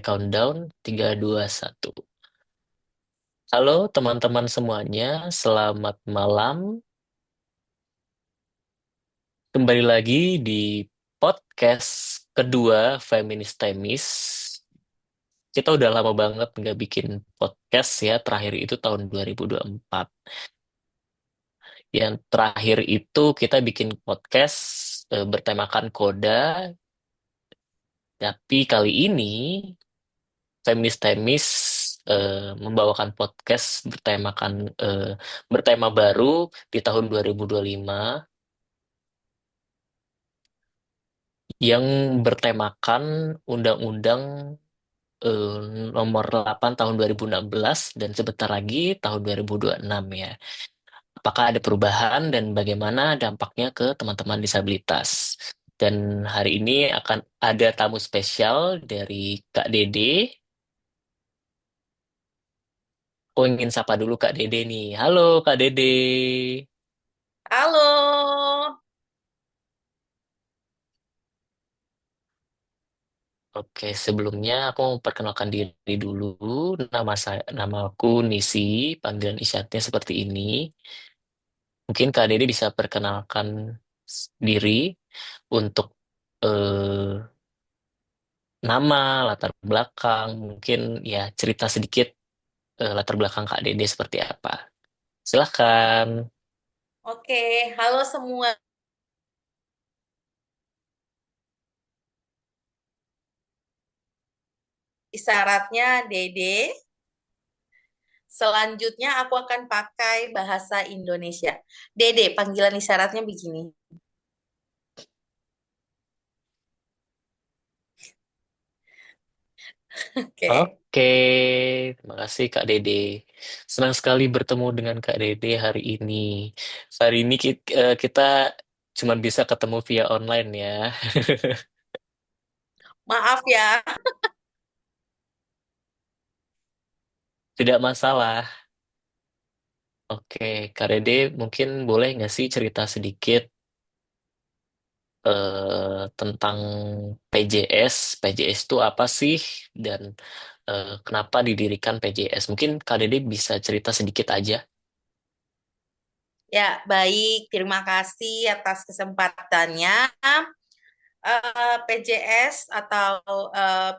Countdown 3, 2, 1. Halo teman-teman semuanya, selamat malam. Kembali lagi di podcast kedua Feminis Temis. Kita udah lama banget nggak bikin podcast ya, terakhir itu tahun 2024. Yang terakhir itu kita bikin podcast bertemakan koda, tapi kali ini Feminis Temis membawakan podcast eh, bertema baru di tahun 2025 yang bertemakan Undang-Undang eh, Nomor 8 tahun 2016 dan sebentar lagi tahun 2026 ya. Apakah ada perubahan dan bagaimana dampaknya ke teman-teman disabilitas? Dan hari ini akan ada tamu spesial dari Kak Dede. Oh, ingin sapa dulu Kak Dede nih. Halo Kak Dede. Halo, Oke, sebelumnya aku mau perkenalkan diri dulu. Nama aku Nisi, panggilan isyaratnya seperti ini. Mungkin Kak Dede bisa perkenalkan diri untuk eh, nama, latar belakang, mungkin ya cerita sedikit latar belakang Kak Dede seperti apa. Silahkan. oke, halo semua. Isyaratnya Dede. Selanjutnya aku akan pakai bahasa Indonesia. Dede, panggilan isyaratnya begini. Oke. Oke, terima kasih Kak Dede. Senang sekali bertemu dengan Kak Dede hari ini. Hari ini kita cuma bisa ketemu via online ya. Maaf ya. Tidak masalah. Oke, Kak Dede mungkin boleh nggak sih cerita sedikit tentang PJS? PJS itu apa sih dan kenapa didirikan PJS? Mungkin Kak Dede bisa cerita sedikit aja. Ya, baik. Terima kasih atas kesempatannya. PJS atau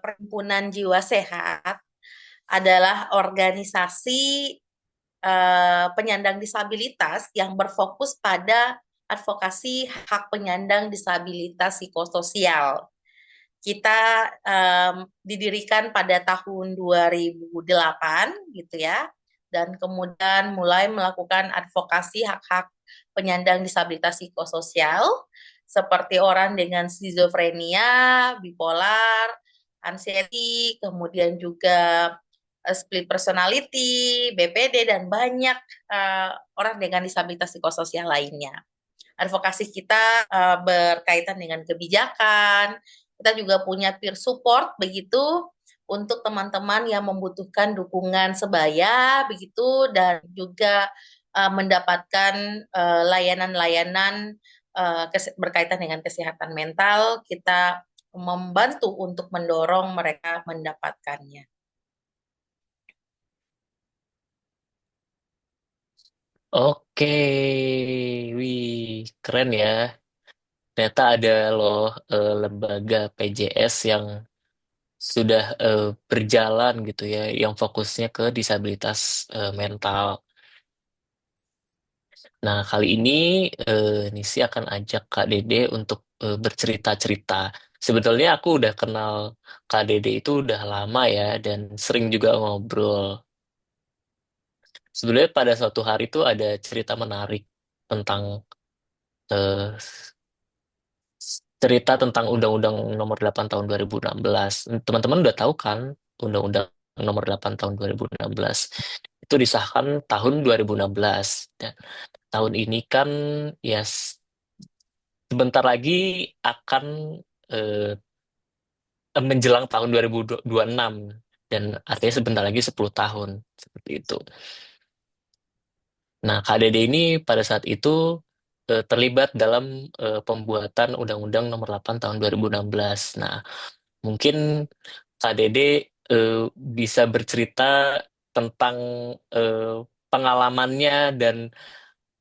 Perhimpunan Jiwa Sehat adalah organisasi penyandang disabilitas yang berfokus pada advokasi hak penyandang disabilitas psikososial. Kita didirikan pada tahun 2008 gitu ya, dan kemudian mulai melakukan advokasi hak-hak penyandang disabilitas psikososial seperti orang dengan skizofrenia, bipolar, anxiety, kemudian juga split personality, BPD, dan banyak orang dengan disabilitas psikososial lainnya. Advokasi kita berkaitan dengan kebijakan, kita juga punya peer support begitu untuk teman-teman yang membutuhkan dukungan sebaya begitu dan juga mendapatkan layanan-layanan berkaitan dengan kesehatan mental, kita membantu untuk mendorong mereka mendapatkannya. Oke, wih, keren ya. Ternyata ada loh lembaga PJS yang sudah berjalan gitu ya, yang fokusnya ke disabilitas mental. Nah, kali ini Nisi akan ajak Kak Dede untuk bercerita-cerita. Sebetulnya aku udah kenal Kak Dede itu udah lama ya, dan sering juga ngobrol. Sebenarnya pada suatu hari itu ada cerita menarik tentang eh, cerita tentang Undang-Undang Nomor 8 Tahun 2016. Teman-teman udah tahu kan Undang-Undang Nomor 8 Tahun 2016 itu disahkan tahun 2016. Dan tahun ini kan ya sebentar lagi akan eh, menjelang tahun 2026 dan artinya sebentar lagi 10 tahun seperti itu. Nah, KDD ini pada saat itu terlibat dalam pembuatan Undang-Undang Nomor 8 Tahun 2016. Nah, mungkin KDD eh, bisa bercerita tentang eh, pengalamannya dan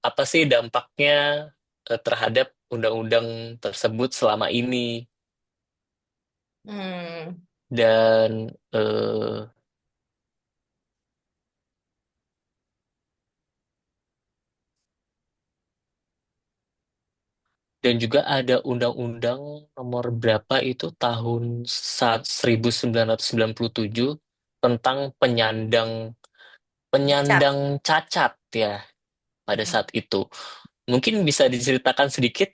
apa sih dampaknya terhadap undang-undang tersebut selama ini. Hmm. Dan juga ada undang-undang nomor berapa itu tahun 1997 tentang penyandang Cacat. penyandang cacat ya pada saat itu. Mungkin bisa diceritakan sedikit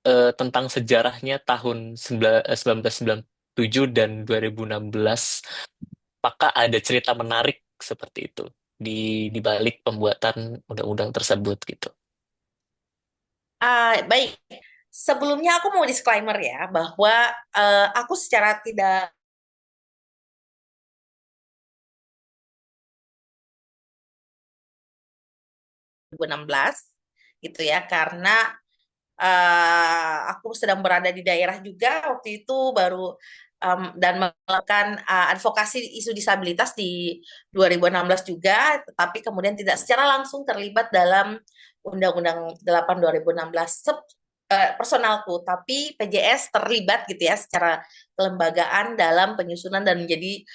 tentang sejarahnya tahun 1997 dan 2016. Apakah ada cerita menarik seperti itu di balik pembuatan undang-undang tersebut gitu? Baik. Sebelumnya aku mau disclaimer ya bahwa aku secara tidak 2016 gitu ya karena aku sedang berada di daerah juga waktu itu baru dan melakukan advokasi isu disabilitas di 2016 juga, tetapi kemudian tidak secara langsung terlibat dalam Undang-Undang 8 2016 personalku, tapi PJS terlibat gitu ya secara kelembagaan dalam penyusunan dan menjadi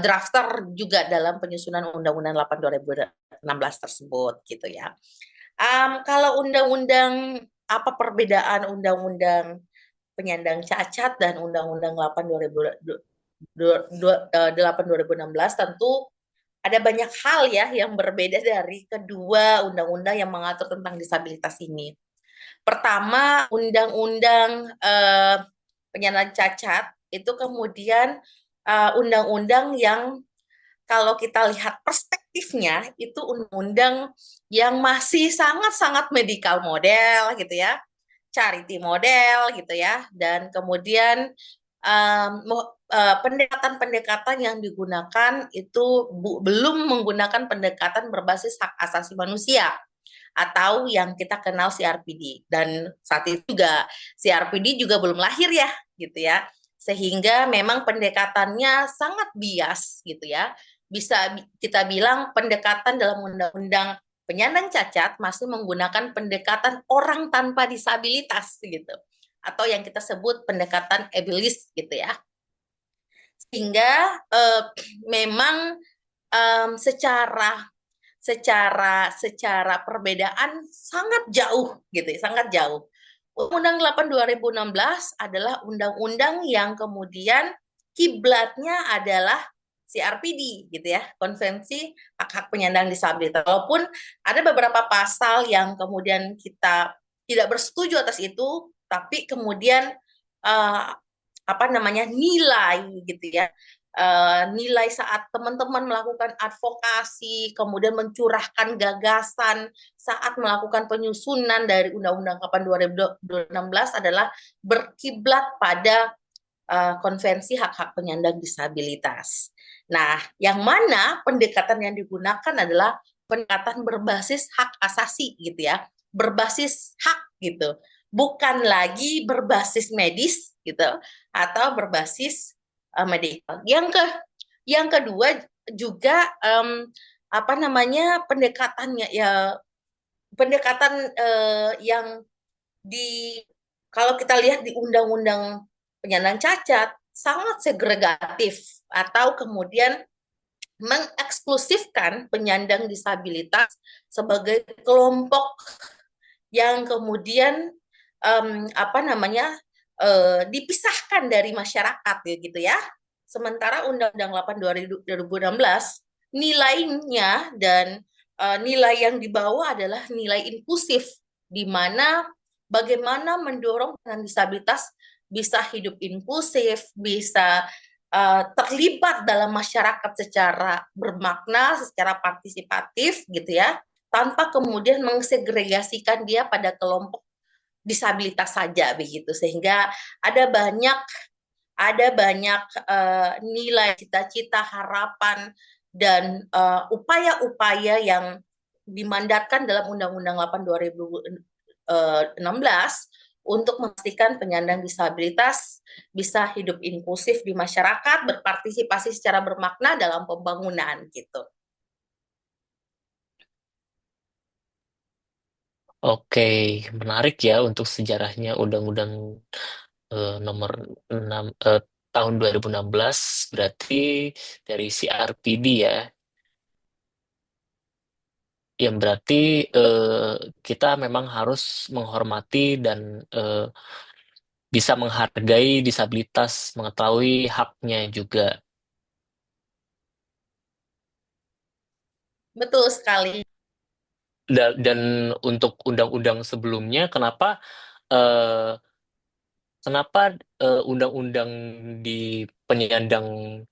drafter juga dalam penyusunan Undang-Undang 8 2016 tersebut gitu ya. Kalau undang-undang apa perbedaan undang-undang penyandang cacat dan undang-undang 8 2016 tentu ada banyak hal ya yang berbeda dari kedua undang-undang yang mengatur tentang disabilitas ini. Pertama, undang-undang penyandang cacat itu kemudian undang-undang yang kalau kita lihat perspektifnya itu undang-undang yang masih sangat-sangat medical model gitu ya, charity model gitu ya, dan kemudian pendekatan-pendekatan yang digunakan itu belum menggunakan pendekatan berbasis hak asasi manusia atau yang kita kenal CRPD. Dan saat itu juga CRPD juga belum lahir ya, gitu ya. Sehingga memang pendekatannya sangat bias gitu ya. Bisa kita bilang pendekatan dalam undang-undang penyandang cacat masih menggunakan pendekatan orang tanpa disabilitas gitu. Atau yang kita sebut pendekatan abilis gitu ya. Sehingga memang secara secara perbedaan sangat jauh gitu ya, sangat jauh. Undang-Undang 8 2016 adalah undang-undang yang kemudian kiblatnya adalah CRPD gitu ya, Konvensi Hak-Hak Penyandang Disabilitas. Walaupun ada beberapa pasal yang kemudian kita tidak bersetuju atas itu, tapi kemudian uh, apa namanya nilai gitu ya, nilai saat teman-teman melakukan advokasi, kemudian mencurahkan gagasan saat melakukan penyusunan dari Undang-Undang 8 2016 adalah berkiblat pada konvensi hak-hak penyandang disabilitas. Nah, yang mana pendekatan yang digunakan adalah pendekatan berbasis hak asasi gitu ya, berbasis hak gitu, bukan lagi berbasis medis gitu atau berbasis medikal. Yang kedua juga apa namanya pendekatannya ya pendekatan yang di kalau kita lihat di undang-undang penyandang cacat sangat segregatif atau kemudian mengeksklusifkan penyandang disabilitas sebagai kelompok yang kemudian apa namanya dipisahkan dari masyarakat gitu ya. Sementara Undang-Undang 8 2016 nilainya dan nilai yang dibawa adalah nilai inklusif di mana bagaimana mendorong dengan disabilitas bisa hidup inklusif, bisa terlibat dalam masyarakat secara bermakna, secara partisipatif gitu ya, tanpa kemudian mengsegregasikan dia pada kelompok disabilitas saja begitu. Sehingga ada banyak nilai cita-cita harapan dan upaya-upaya yang dimandatkan dalam Undang-Undang 8 2016 untuk memastikan penyandang disabilitas bisa hidup inklusif di masyarakat, berpartisipasi secara bermakna dalam pembangunan gitu. Oke, menarik ya untuk sejarahnya Undang-Undang nomor 6 tahun 2016 berarti dari CRPD ya, yang berarti eh, kita memang harus menghormati dan eh, bisa menghargai disabilitas, mengetahui haknya juga. Betul sekali. Dan untuk undang-undang sebelumnya, eh, kenapa undang-undang di penyandang,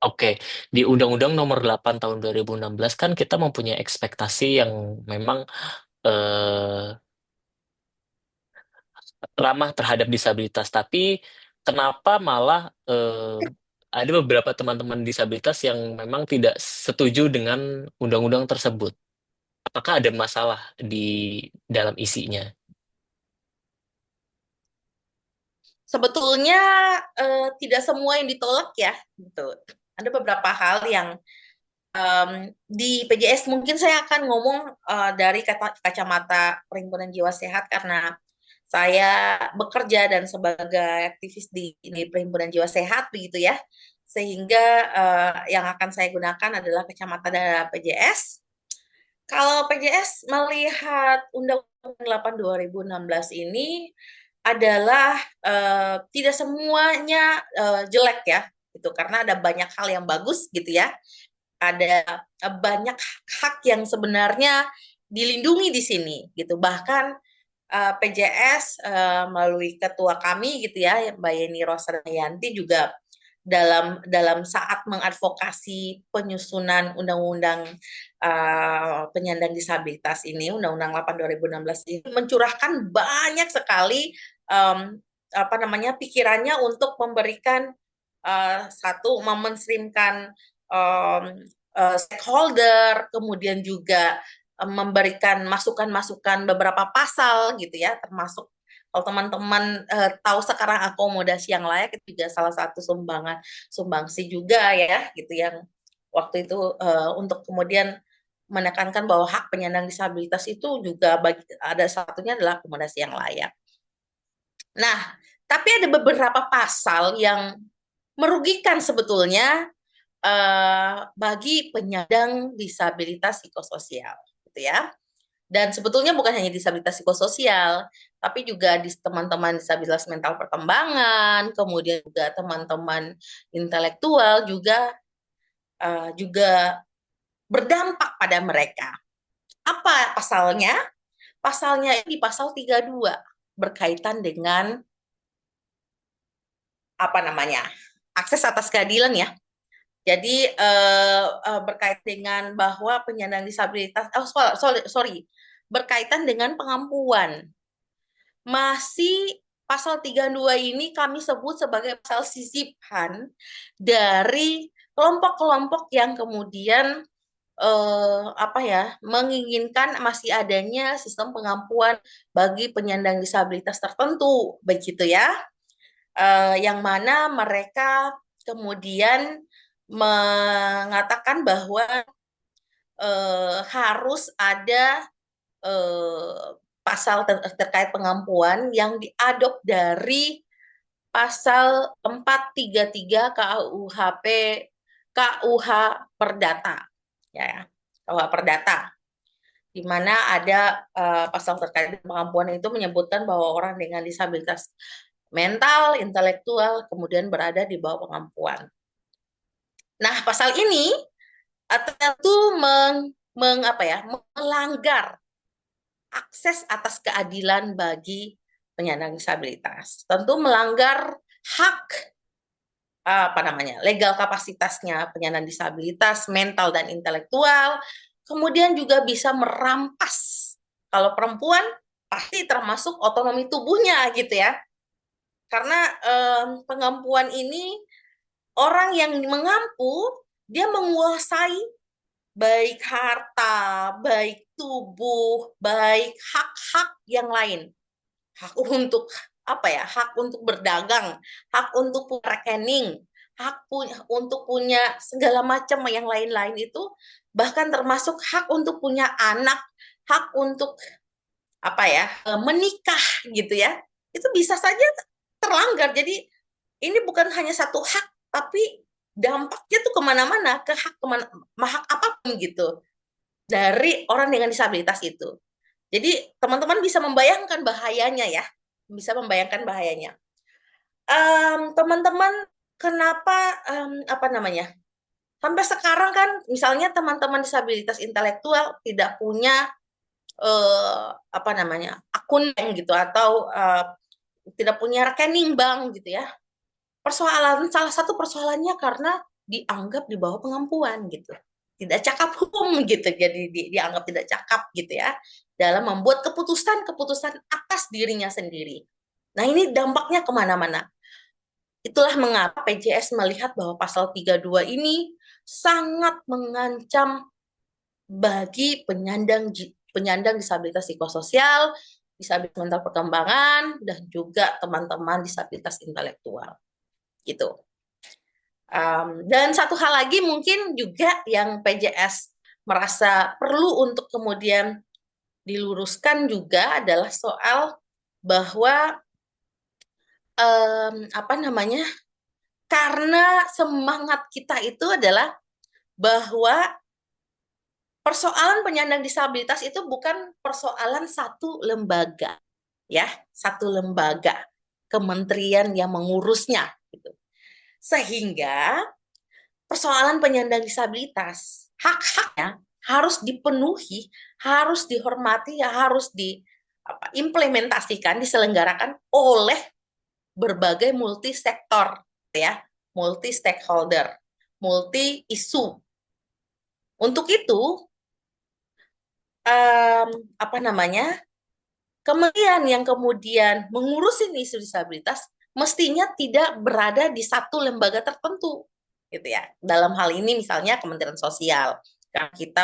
oke, di Undang-Undang Nomor 8 Tahun 2016 kan kita mempunyai ekspektasi yang memang eh, ramah terhadap disabilitas, tapi kenapa malah ada beberapa teman-teman disabilitas yang memang tidak setuju dengan undang-undang tersebut? Apakah ada masalah di dalam isinya? Sebetulnya tidak semua yang ditolak ya, gitu. Ada beberapa hal yang di PJS mungkin saya akan ngomong dari kacamata Perhimpunan Jiwa Sehat karena saya bekerja dan sebagai aktivis di Perhimpunan Jiwa Sehat begitu ya. Sehingga yang akan saya gunakan adalah kacamata dari PJS. Kalau PJS melihat Undang-Undang 8 2016 ini adalah tidak semuanya jelek ya, gitu karena ada banyak hal yang bagus gitu ya, ada banyak hak yang sebenarnya dilindungi di sini gitu. Bahkan PJS melalui ketua kami gitu ya, Mbak Yeni Rosadayanti juga dalam saat mengadvokasi penyusunan undang-undang penyandang disabilitas ini, Undang-Undang 8 2016 ini mencurahkan banyak sekali um, apa namanya pikirannya untuk memberikan satu memenstreamkan um, stakeholder, kemudian juga memberikan masukan-masukan beberapa pasal gitu ya, termasuk kalau teman-teman tahu sekarang akomodasi yang layak itu juga salah satu sumbangsi juga ya gitu yang waktu itu untuk kemudian menekankan bahwa hak penyandang disabilitas itu juga ada satunya adalah akomodasi yang layak. Nah, tapi ada beberapa pasal yang merugikan sebetulnya bagi penyandang disabilitas psikososial, gitu ya. Dan sebetulnya bukan hanya disabilitas psikososial, tapi juga di teman-teman disabilitas mental perkembangan, kemudian juga teman-teman intelektual juga berdampak pada mereka. Apa pasalnya? Pasalnya di pasal 32 berkaitan dengan apa namanya? Akses atas keadilan ya. Jadi berkait dengan bahwa penyandang disabilitas, sorry, berkaitan dengan pengampuan. Masih pasal 32 ini kami sebut sebagai pasal sisipan dari kelompok-kelompok yang kemudian apa ya menginginkan masih adanya sistem pengampuan bagi penyandang disabilitas tertentu begitu ya, yang mana mereka kemudian mengatakan bahwa harus ada eh, pasal terkait pengampuan yang diadop dari pasal 433 KUHP KUH Perdata ya, KUH Perdata di mana ada pasal terkait pengampuan itu menyebutkan bahwa orang dengan disabilitas mental, intelektual kemudian berada di bawah pengampuan. Nah, pasal ini tentu apa ya, melanggar akses atas keadilan bagi penyandang disabilitas. Tentu melanggar hak apa namanya legal kapasitasnya penyandang disabilitas mental dan intelektual. Kemudian juga bisa merampas kalau perempuan pasti termasuk otonomi tubuhnya gitu ya. Karena pengampuan ini orang yang mengampu dia menguasai baik harta, baik tubuh, baik hak-hak yang lain. Hak untuk apa ya? Hak untuk berdagang, hak untuk punya rekening, untuk punya segala macam yang lain-lain itu, bahkan termasuk hak untuk punya anak, hak untuk apa ya? Menikah gitu ya. Itu bisa saja terlanggar. Jadi ini bukan hanya satu hak, tapi dampaknya tuh kemana-mana, ke hak kemana, hak apapun gitu dari orang dengan disabilitas itu. Jadi teman-teman bisa membayangkan bahayanya ya, bisa membayangkan bahayanya. Teman-teman, kenapa apa namanya? Sampai sekarang kan, misalnya teman-teman disabilitas intelektual tidak punya apa namanya akun bank gitu, atau tidak punya rekening bank gitu ya. Salah satu persoalannya karena dianggap di bawah pengampuan gitu, tidak cakap hukum gitu, jadi dianggap tidak cakap gitu ya dalam membuat keputusan-keputusan atas dirinya sendiri. Nah, ini dampaknya kemana-mana. Itulah mengapa PJS melihat bahwa pasal 32 ini sangat mengancam bagi penyandang disabilitas psikososial, disabilitas mental perkembangan, dan juga teman-teman disabilitas intelektual gitu. Dan satu hal lagi mungkin juga yang PJS merasa perlu untuk kemudian diluruskan juga adalah soal bahwa apa namanya, karena semangat kita itu adalah bahwa persoalan penyandang disabilitas itu bukan persoalan satu lembaga, ya, satu lembaga kementerian yang mengurusnya gitu. Sehingga persoalan penyandang disabilitas, hak-haknya harus dipenuhi, harus dihormati, ya harus diimplementasikan, diselenggarakan oleh berbagai multi sektor, ya, multi stakeholder, multi isu. Untuk itu, apa namanya, kementerian yang kemudian mengurusi isu disabilitas mestinya tidak berada di satu lembaga tertentu, gitu ya. Dalam hal ini misalnya Kementerian Sosial. Karena kita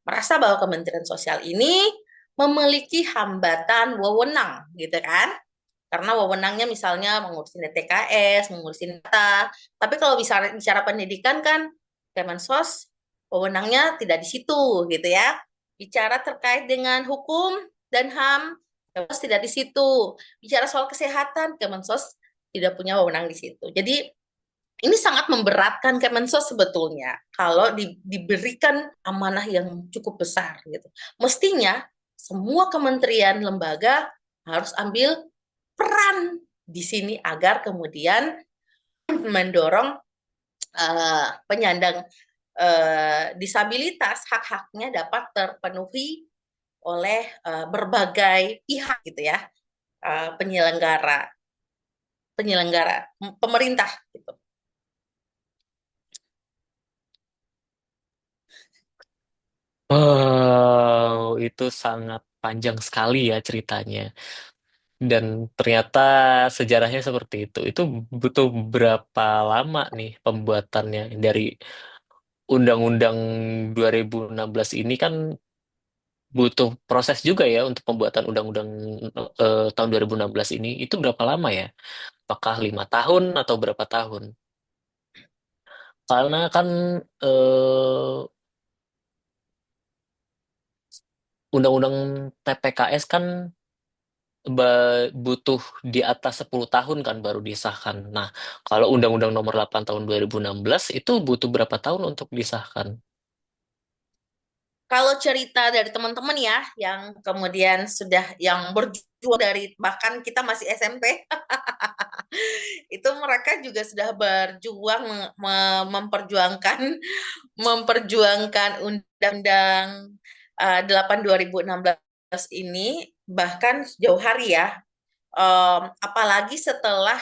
merasa bahwa Kementerian Sosial ini memiliki hambatan wewenang, gitu kan? Karena wewenangnya misalnya mengurusin DTKS, mengurusin data. Tapi kalau bicara pendidikan kan Kemensos wewenangnya tidak di situ, gitu ya. Bicara terkait dengan hukum dan HAM, Kemensos tidak di situ. Bicara soal kesehatan, Kemensos tidak punya wewenang di situ. Jadi ini sangat memberatkan Kemensos sebetulnya kalau diberikan amanah yang cukup besar gitu. Mestinya semua kementerian lembaga harus ambil peran di sini agar kemudian mendorong penyandang disabilitas hak-haknya dapat terpenuhi oleh berbagai pihak gitu ya, penyelenggara penyelenggara pemerintah gitu. Itu sangat panjang sekali ya ceritanya. Dan ternyata sejarahnya seperti itu. Itu butuh berapa lama nih pembuatannya dari Undang-Undang 2016 ini kan butuh proses juga ya untuk pembuatan Undang-Undang tahun 2016 ini. Itu berapa lama ya? Apakah 5 tahun atau berapa tahun? Karena kan eh, Undang-Undang TPKS kan butuh di atas 10 tahun kan baru disahkan. Nah, kalau Undang-Undang Nomor 8 Tahun 2016 itu butuh berapa tahun untuk disahkan? Kalau cerita dari teman-teman ya, yang kemudian sudah yang berjuang dari bahkan kita masih SMP, itu mereka juga sudah berjuang memperjuangkan memperjuangkan Undang-Undang 8 2016 ini bahkan jauh hari ya. Apalagi setelah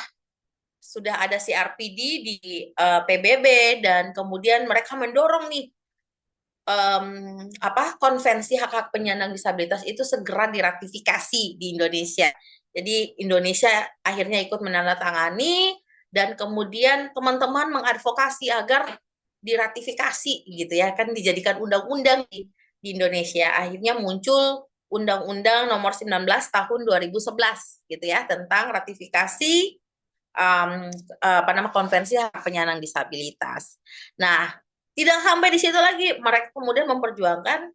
sudah ada CRPD di PBB dan kemudian mereka mendorong nih konvensi hak-hak penyandang disabilitas itu segera diratifikasi di Indonesia. Jadi Indonesia akhirnya ikut menandatangani dan kemudian teman-teman mengadvokasi agar diratifikasi gitu ya, kan dijadikan undang-undang di Indonesia. Akhirnya muncul Undang-Undang Nomor 19 Tahun 2011 gitu ya, tentang ratifikasi um, apa nama konvensi hak penyandang disabilitas. Nah, tidak sampai di situ lagi, mereka kemudian memperjuangkan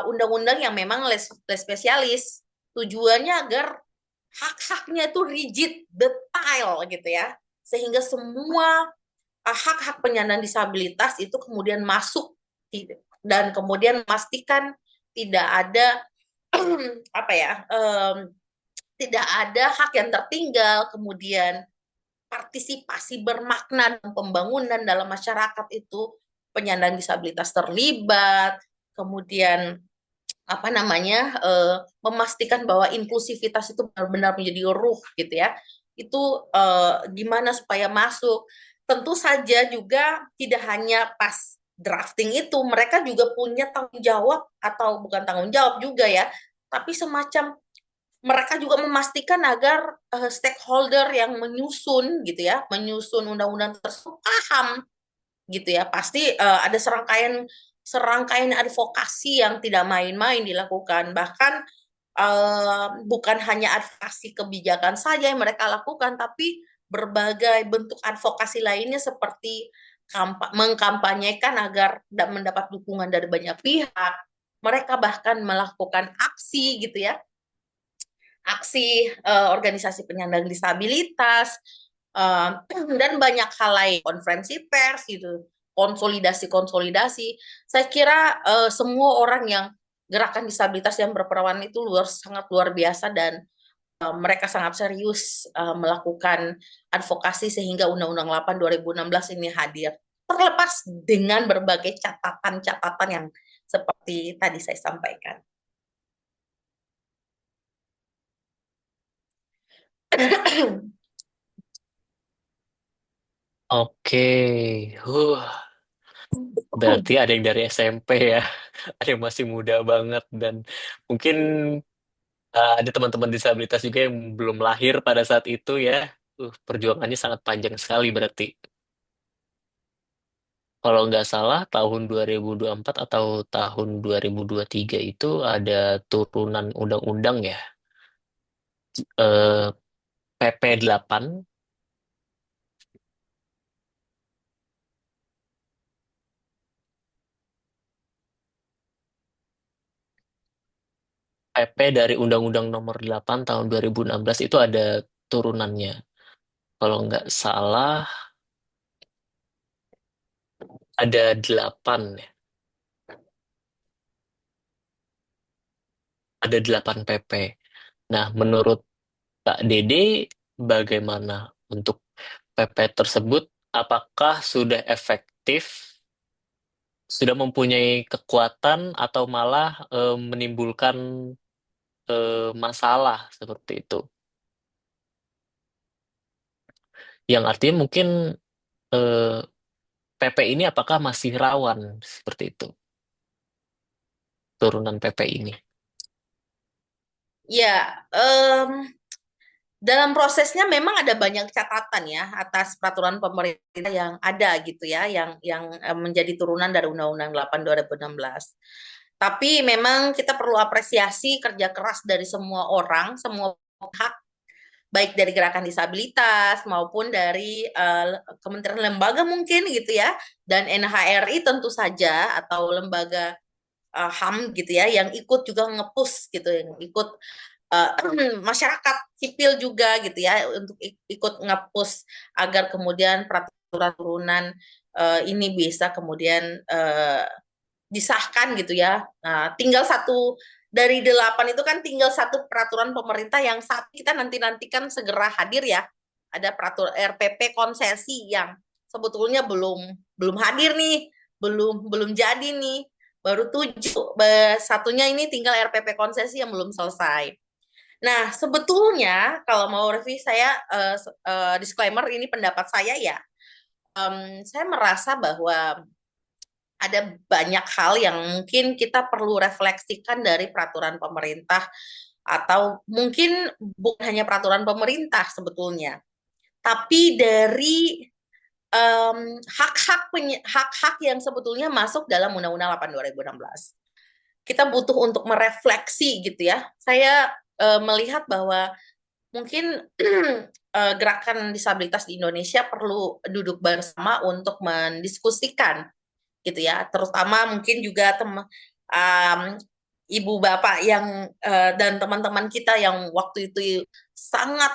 undang-undang yang memang les spesialis. Tujuannya agar hak-haknya itu rigid, detail gitu ya, sehingga semua hak-hak penyandang disabilitas itu kemudian masuk dan kemudian memastikan tidak ada apa ya tidak ada hak yang tertinggal, kemudian partisipasi bermakna dalam pembangunan dalam masyarakat itu penyandang disabilitas terlibat, kemudian apa namanya memastikan bahwa inklusivitas itu benar-benar menjadi ruh gitu ya. Itu gimana supaya masuk. Tentu saja juga tidak hanya pas drafting itu, mereka juga punya tanggung jawab, atau bukan tanggung jawab juga ya, tapi semacam mereka juga memastikan agar stakeholder yang menyusun gitu ya, menyusun undang-undang tersebut paham gitu ya. Pasti ada serangkaian serangkaian advokasi yang tidak main-main dilakukan. Bahkan bukan hanya advokasi kebijakan saja yang mereka lakukan, tapi berbagai bentuk advokasi lainnya seperti mengkampanyekan agar mendapat dukungan dari banyak pihak. Mereka bahkan melakukan aksi gitu ya, aksi organisasi penyandang disabilitas, dan banyak hal lain, konferensi pers gitu, konsolidasi-konsolidasi. Saya kira semua orang yang gerakan disabilitas yang berperawan itu sangat luar biasa, dan mereka sangat serius melakukan advokasi sehingga Undang-Undang 8 2016 ini hadir. Terlepas dengan berbagai catatan-catatan yang seperti tadi saya sampaikan. Oke, berarti ada yang dari SMP ya, ada yang masih muda banget dan mungkin ada teman-teman disabilitas juga yang belum lahir pada saat itu ya. Perjuangannya sangat panjang sekali berarti. Kalau nggak salah tahun 2024 atau tahun 2023 itu ada turunan undang-undang ya, eh, PP 8, PP dari Undang-Undang Nomor 8 tahun 2016 itu ada turunannya. Kalau nggak salah ada 8 ya, ada 8 PP. Nah, menurut Kak Dede bagaimana untuk PP tersebut? Apakah sudah efektif, sudah mempunyai kekuatan atau malah menimbulkan masalah seperti itu? Yang artinya mungkin eh, PP ini apakah masih rawan seperti itu, turunan PP ini? Ya, dalam prosesnya memang ada banyak catatan ya atas peraturan pemerintah yang ada gitu ya, yang menjadi turunan dari Undang-Undang 8 2016. Tapi memang kita perlu apresiasi kerja keras dari semua orang, semua pihak, baik dari gerakan disabilitas maupun dari kementerian lembaga mungkin gitu ya, dan NHRI tentu saja, atau lembaga HAM gitu ya, yang ikut juga ngepush gitu, yang ikut uh, masyarakat sipil juga gitu ya, untuk ikut ngepush agar kemudian peraturan turunan ini bisa kemudian disahkan gitu ya. Nah, tinggal satu dari 8 itu kan, tinggal satu peraturan pemerintah yang saat kita nantikan segera hadir ya. Ada peraturan RPP konsesi yang sebetulnya belum belum hadir nih, belum belum jadi nih. Baru 7, satunya ini tinggal RPP konsesi yang belum selesai. Nah, sebetulnya kalau mau review saya disclaimer, ini pendapat saya ya. Saya merasa bahwa ada banyak hal yang mungkin kita perlu refleksikan dari peraturan pemerintah, atau mungkin bukan hanya peraturan pemerintah sebetulnya, tapi dari hak-hak yang sebetulnya masuk dalam Undang-Undang 8 2016. Kita butuh untuk merefleksi gitu ya. Saya melihat bahwa mungkin gerakan disabilitas di Indonesia perlu duduk bersama untuk mendiskusikan gitu ya, terutama mungkin juga um, ibu bapak yang dan teman-teman kita yang waktu itu sangat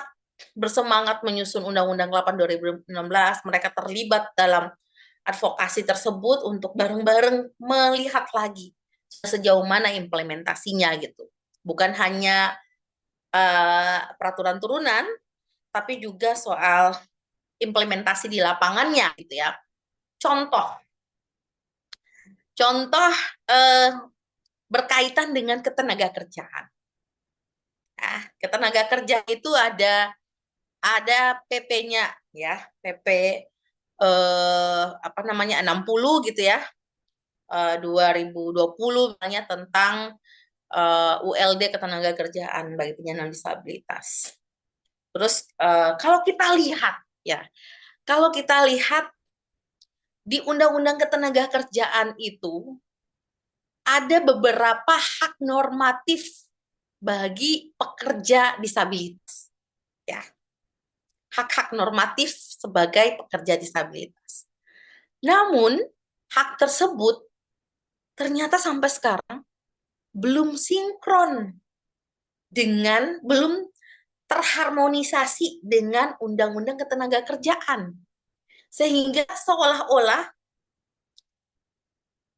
bersemangat menyusun Undang-Undang 8 2016, mereka terlibat dalam advokasi tersebut untuk bareng-bareng melihat lagi sejauh mana implementasinya gitu. Bukan hanya peraturan turunan, tapi juga soal implementasi di lapangannya gitu ya. Contoh, contoh eh, berkaitan dengan ketenaga kerjaan. Nah, ketenaga kerja itu ada PP-nya ya, PP apa namanya 60 gitu ya. 2020 misalnya tentang ULD ketenaga kerjaan bagi penyandang disabilitas. Terus kalau kita lihat ya, kalau kita lihat di Undang-Undang Ketenaga Kerjaan itu ada beberapa hak normatif bagi pekerja disabilitas. Ya, hak-hak normatif sebagai pekerja disabilitas. Namun, hak tersebut ternyata sampai sekarang belum sinkron belum terharmonisasi dengan Undang-Undang Ketenagakerjaan. Sehingga seolah-olah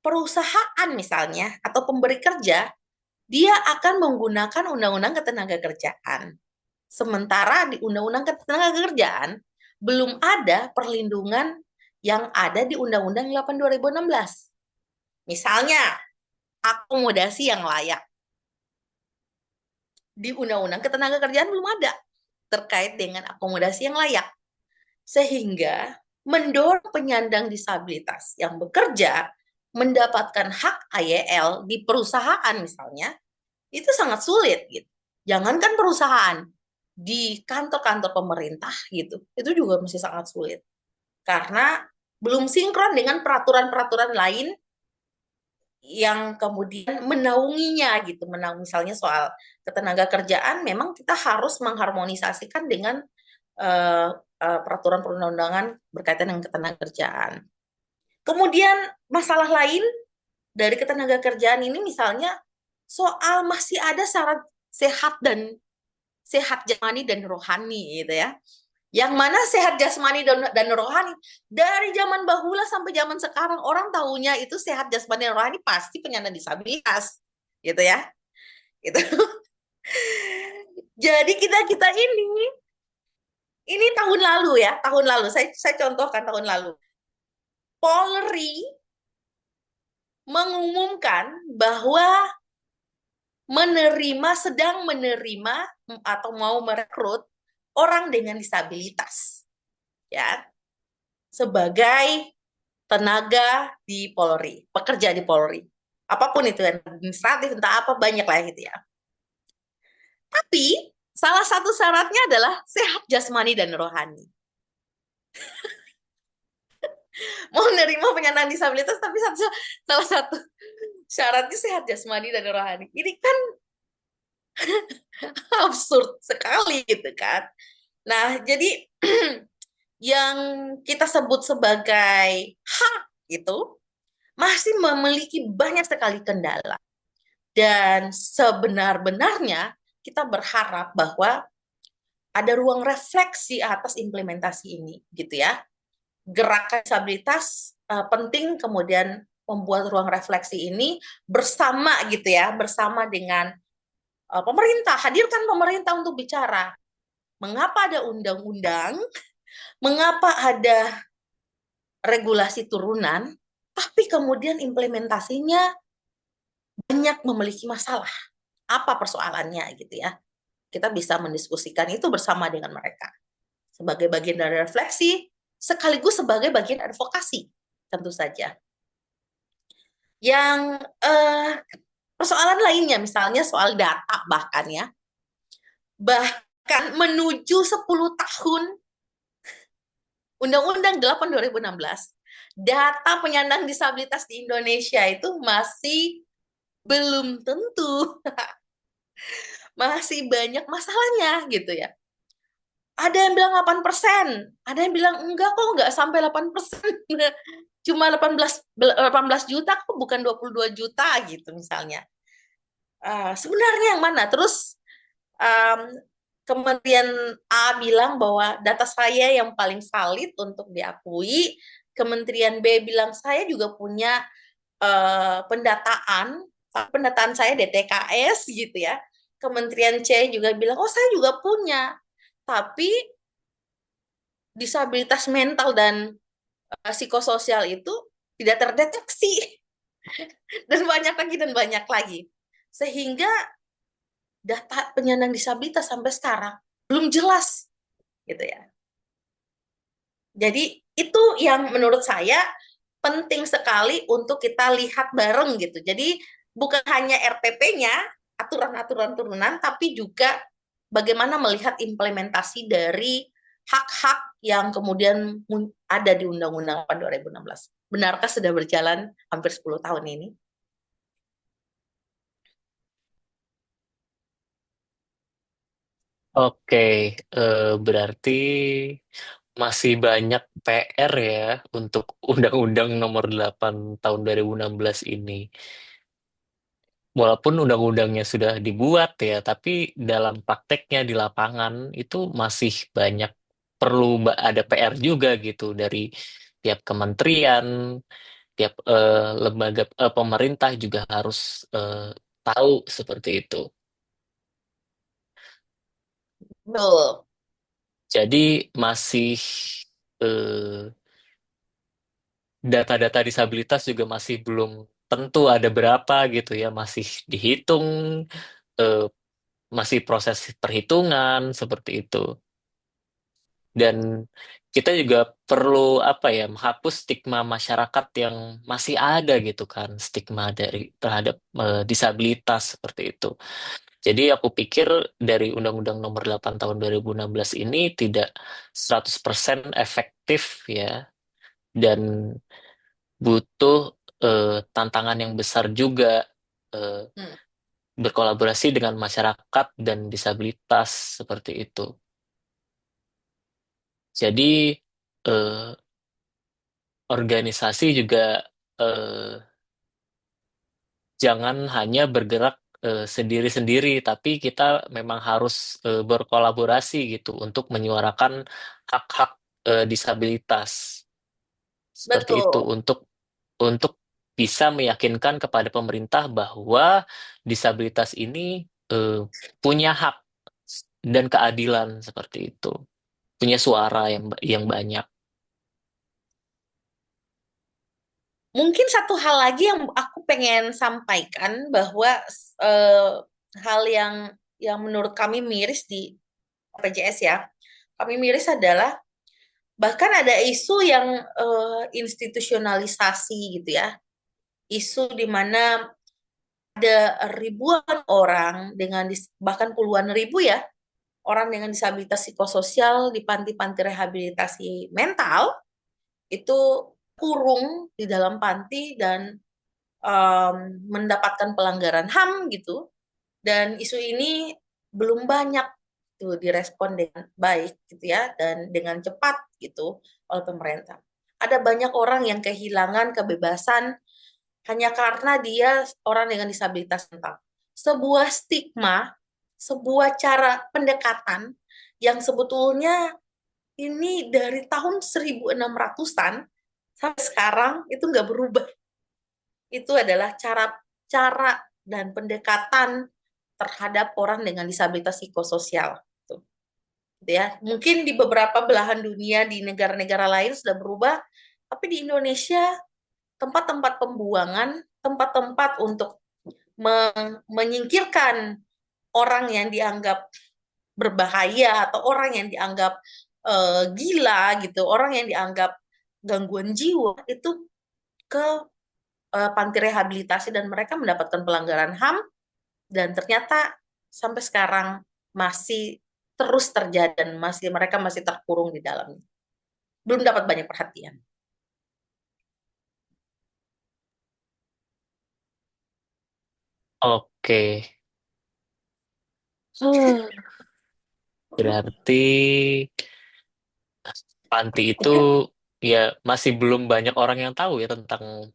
perusahaan misalnya atau pemberi kerja, dia akan menggunakan Undang-Undang Ketenagakerjaan. Sementara di Undang-Undang Ketenagakerjaan belum ada perlindungan yang ada di Undang-Undang 8 2016. Misalnya, akomodasi yang layak. Di Undang-Undang Ketenagakerjaan belum ada terkait dengan akomodasi yang layak. Sehingga mendorong penyandang disabilitas yang bekerja mendapatkan hak AYL di perusahaan misalnya, itu sangat sulit gitu. Jangankan perusahaan, di kantor-kantor pemerintah gitu, itu juga masih sangat sulit. Karena belum sinkron dengan peraturan-peraturan lain yang kemudian menaunginya gitu. Misalnya soal ketenaga kerjaan, memang kita harus mengharmonisasikan dengan peraturan perundang-undangan berkaitan dengan ketenaga kerjaan. Kemudian masalah lain dari ketenaga kerjaan ini misalnya soal masih ada syarat sehat jasmani dan rohani gitu ya. Yang mana sehat jasmani dan rohani dari zaman bahula sampai zaman sekarang orang tahunya itu sehat jasmani dan rohani pasti penyandang disabilitas gitu ya. Gitu. Jadi kita ini tahun lalu ya, tahun lalu saya contohkan tahun lalu. Polri mengumumkan bahwa sedang menerima atau mau merekrut orang dengan disabilitas ya sebagai tenaga di Polri, pekerja di Polri. Apapun itu administratif entah apa banyak lah gitu ya. Tapi salah satu syaratnya adalah sehat jasmani dan rohani. Mau menerima penyandang disabilitas tapi salah satu syaratnya sehat jasmani dan rohani. Ini kan absurd sekali gitu kan. Nah, jadi yang kita sebut sebagai hak itu masih memiliki banyak sekali kendala. Dan sebenar-benarnya kita berharap bahwa ada ruang refleksi atas implementasi ini gitu ya. Gerakan disabilitas penting kemudian membuat ruang refleksi ini bersama gitu ya, bersama dengan pemerintah, hadirkan pemerintah untuk bicara. Mengapa ada undang-undang? Mengapa ada regulasi turunan? Tapi kemudian implementasinya banyak memiliki masalah. Apa persoalannya gitu ya? Kita bisa mendiskusikan itu bersama dengan mereka. Sebagai bagian dari refleksi, sekaligus sebagai bagian advokasi, tentu saja. Yang persoalan lainnya, misalnya soal data bahkan ya, bahkan menuju 10 tahun Undang-Undang 8 2016, data penyandang disabilitas di Indonesia itu masih belum tentu, masih banyak masalahnya gitu ya. Ada yang bilang 8%, ada yang bilang enggak kok, enggak sampai 8%. Cuma 18 juta kok, bukan 22 juta gitu misalnya. Sebenarnya yang mana? Terus um, Kementerian A bilang bahwa data saya yang paling valid untuk diakui. Kementerian B bilang saya juga punya pendataan, pendataan saya DTKS gitu ya. Kementerian C juga bilang, oh saya juga punya. Tapi disabilitas mental dan psikososial itu tidak terdeteksi. Dan banyak lagi dan banyak lagi. Sehingga data penyandang disabilitas sampai sekarang belum jelas gitu ya. Jadi itu yang menurut saya penting sekali untuk kita lihat bareng gitu. Jadi bukan hanya RPP-nya, aturan-aturan turunan, tapi juga bagaimana melihat implementasi dari hak-hak yang kemudian ada di Undang-Undang 8 2016. Benarkah sudah berjalan hampir 10 tahun ini? Oke, berarti masih banyak PR ya untuk Undang-Undang Nomor 8 Tahun 2016 ini. Walaupun undang-undangnya sudah dibuat ya, tapi dalam prakteknya di lapangan itu masih banyak perlu ada PR juga gitu dari tiap kementerian, tiap lembaga pemerintah juga harus eh, tahu seperti itu. Betul. Jadi masih eh, data-data disabilitas juga masih belum tentu ada berapa gitu ya, masih dihitung, eh, masih proses perhitungan seperti itu. Dan kita juga perlu apa ya, menghapus stigma masyarakat yang masih ada gitu kan, stigma dari terhadap disabilitas seperti itu. Jadi aku pikir dari Undang-Undang Nomor 8 Tahun 2016 ini tidak 100% efektif ya, dan butuh tantangan yang besar juga, eh, Hmm. berkolaborasi dengan masyarakat dan disabilitas seperti itu. Jadi eh, organisasi juga eh, jangan hanya bergerak sendiri-sendiri, tapi kita memang harus berkolaborasi gitu untuk menyuarakan hak-hak disabilitas seperti itu, Betul. untuk bisa meyakinkan kepada pemerintah bahwa disabilitas ini eh, punya hak dan keadilan seperti itu, punya suara yang banyak. Mungkin satu hal lagi yang aku pengen sampaikan bahwa eh, hal yang menurut kami miris di PJS ya, kami miris adalah bahkan ada isu yang institusionalisasi gitu ya, isu di mana ada ribuan orang dengan bahkan puluhan ribu ya orang dengan disabilitas psikososial di panti-panti rehabilitasi mental itu kurung di dalam panti dan um, mendapatkan pelanggaran HAM gitu. Dan isu ini belum banyak tuh direspon dengan baik gitu ya dan dengan cepat gitu oleh pemerintah. Ada banyak orang yang kehilangan kebebasan hanya karena dia orang dengan disabilitas mental. Sebuah stigma, sebuah cara pendekatan yang sebetulnya ini dari tahun 1600-an sampai sekarang itu nggak berubah. Itu adalah cara dan pendekatan terhadap orang dengan disabilitas psikososial. Gitu ya. Mungkin di beberapa belahan dunia di negara-negara lain sudah berubah, tapi di Indonesia tempat-tempat pembuangan, tempat-tempat untuk menyingkirkan orang yang dianggap berbahaya atau orang yang dianggap gila gitu, orang yang dianggap gangguan jiwa itu ke panti rehabilitasi dan mereka mendapatkan pelanggaran HAM dan ternyata sampai sekarang masih terus terjadi dan mereka masih terkurung di dalamnya. belum dapat banyak perhatian. Oke. Hmm. Berarti panti itu ya masih belum banyak orang yang tahu ya tentang